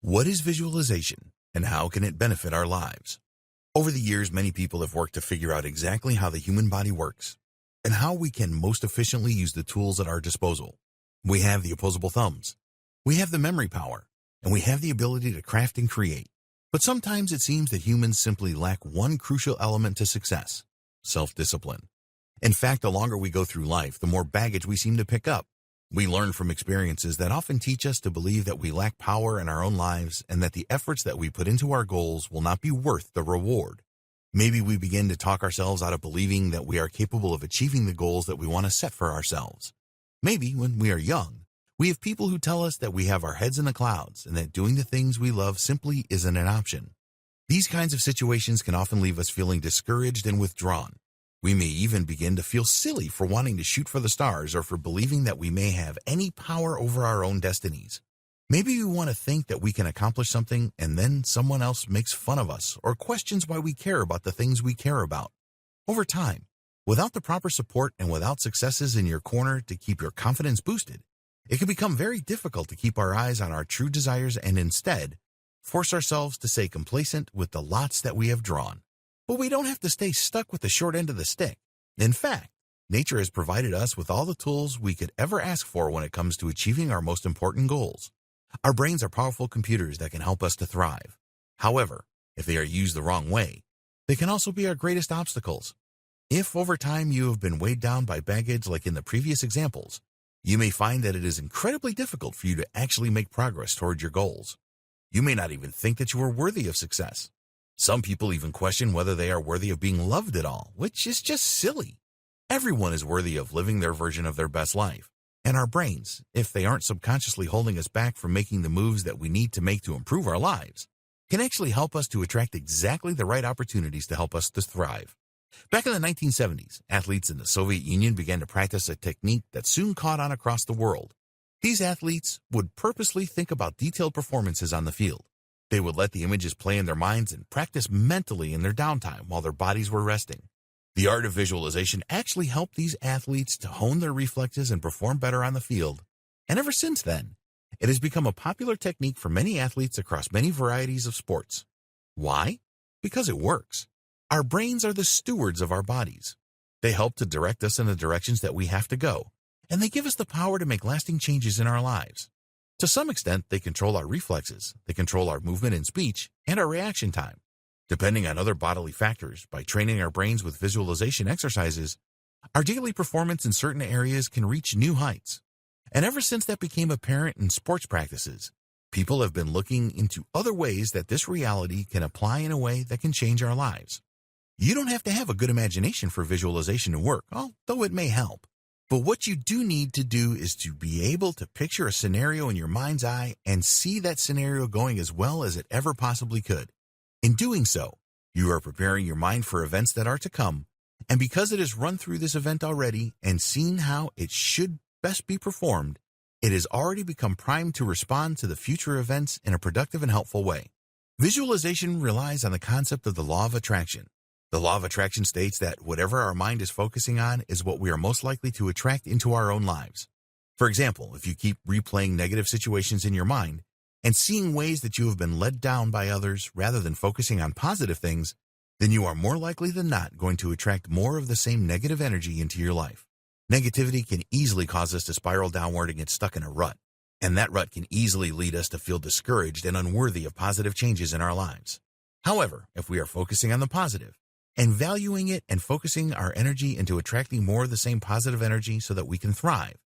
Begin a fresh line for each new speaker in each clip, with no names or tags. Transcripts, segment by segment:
What is visualization, and how can it benefit our lives? Over the years, many people have worked to figure out exactly how the human body works and how we can most efficiently use the tools at our disposal. We have the opposable thumbs, we have the memory power, and we have the ability to craft and create. But sometimes it seems that humans simply lack one crucial element to success: self-discipline. In fact, the longer we go through life, the more baggage we seem to pick up. We learn from experiences that often teach us to believe that we lack power in our own lives and that the efforts that we put into our goals will not be worth the reward. Maybe we begin to talk ourselves out of believing that we are capable of achieving the goals that we want to set for ourselves. Maybe when we are young, we have people who tell us that we have our heads in the clouds and that doing the things we love simply isn't an option. These kinds of situations can often leave us feeling discouraged and withdrawn. We may even begin to feel silly for wanting to shoot for the stars or for believing that we may have any power over our own destinies. Maybe we want to think that we can accomplish something and then someone else makes fun of us or questions why we care about the things we care about. Over time, without the proper support and without successes in your corner to keep your confidence boosted, it can become very difficult to keep our eyes on our true desires and instead force ourselves to stay complacent with the lots that we have drawn. But we don't have to stay stuck with the short end of the stick. In fact, nature has provided us with all the tools we could ever ask for when it comes to achieving our most important goals. Our brains are powerful computers that can help us to thrive. However, if they are used the wrong way, they can also be our greatest obstacles. If over time you have been weighed down by baggage like in the previous examples, you may find that it is incredibly difficult for you to actually make progress toward your goals. You may not even think that you are worthy of success. Some people even question whether they are worthy of being loved at all, which is just silly. Everyone is worthy of living their version of their best life. And our brains, if they aren't subconsciously holding us back from making the moves that we need to make to improve our lives, can actually help us to attract exactly the right opportunities to help us to thrive. Back in the 1970s, athletes in the Soviet Union began to practice a technique that soon caught on across the world. These athletes would purposely think about detailed performances on the field. They would let the images play in their minds and practice mentally in their downtime while their bodies were resting. The art of visualization actually helped these athletes to hone their reflexes and perform better on the field. And ever since then, it has become a popular technique for many athletes across many varieties of sports. Why? Because it works. Our brains are the stewards of our bodies. They help to direct us in the directions that we have to go, and they give us the power to make lasting changes in our lives. To some extent, they control our reflexes, they control our movement and speech, and our reaction time. Depending on other bodily factors, by training our brains with visualization exercises, our daily performance in certain areas can reach new heights. And ever since that became apparent in sports practices, people have been looking into other ways that this reality can apply in a way that can change our lives. You don't have to have a good imagination for visualization to work, although it may help. But what you do need to do is to be able to picture a scenario in your mind's eye and see that scenario going as well as it ever possibly could. In doing so, you are preparing your mind for events that are to come, and because it has run through this event already and seen how it should best be performed, it has already become primed to respond to the future events in a productive and helpful way. Visualization relies on the concept of the law of attraction. The law of attraction states that whatever our mind is focusing on is what we are most likely to attract into our own lives. For example, if you keep replaying negative situations in your mind and seeing ways that you have been led down by others rather than focusing on positive things, then you are more likely than not going to attract more of the same negative energy into your life. Negativity can easily cause us to spiral downward and get stuck in a rut, and that rut can easily lead us to feel discouraged and unworthy of positive changes in our lives. However, if we are focusing on the positive, and valuing it and focusing our energy into attracting more of the same positive energy so that we can thrive,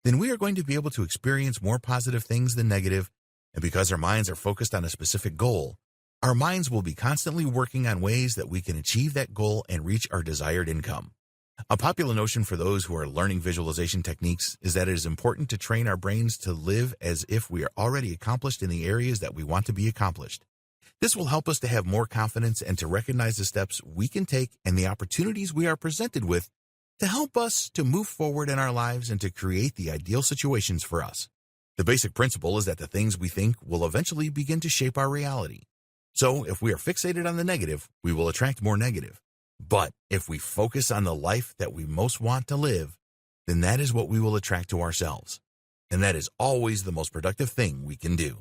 then we are going to be able to experience more positive things than negative, and because our minds are focused on a specific goal, our minds will be constantly working on ways that we can achieve that goal and reach our desired income. A popular notion for those who are learning visualization techniques is that it is important to train our brains to live as if we are already accomplished in the areas that we want to be accomplished. This will help us to have more confidence and to recognize the steps we can take and the opportunities we are presented with to help us to move forward in our lives and to create the ideal situations for us. The basic principle is that the things we think will eventually begin to shape our reality. So if we are fixated on the negative, we will attract more negative. But if we focus on the life that we most want to live, then that is what we will attract to ourselves. And that is always the most productive thing we can do.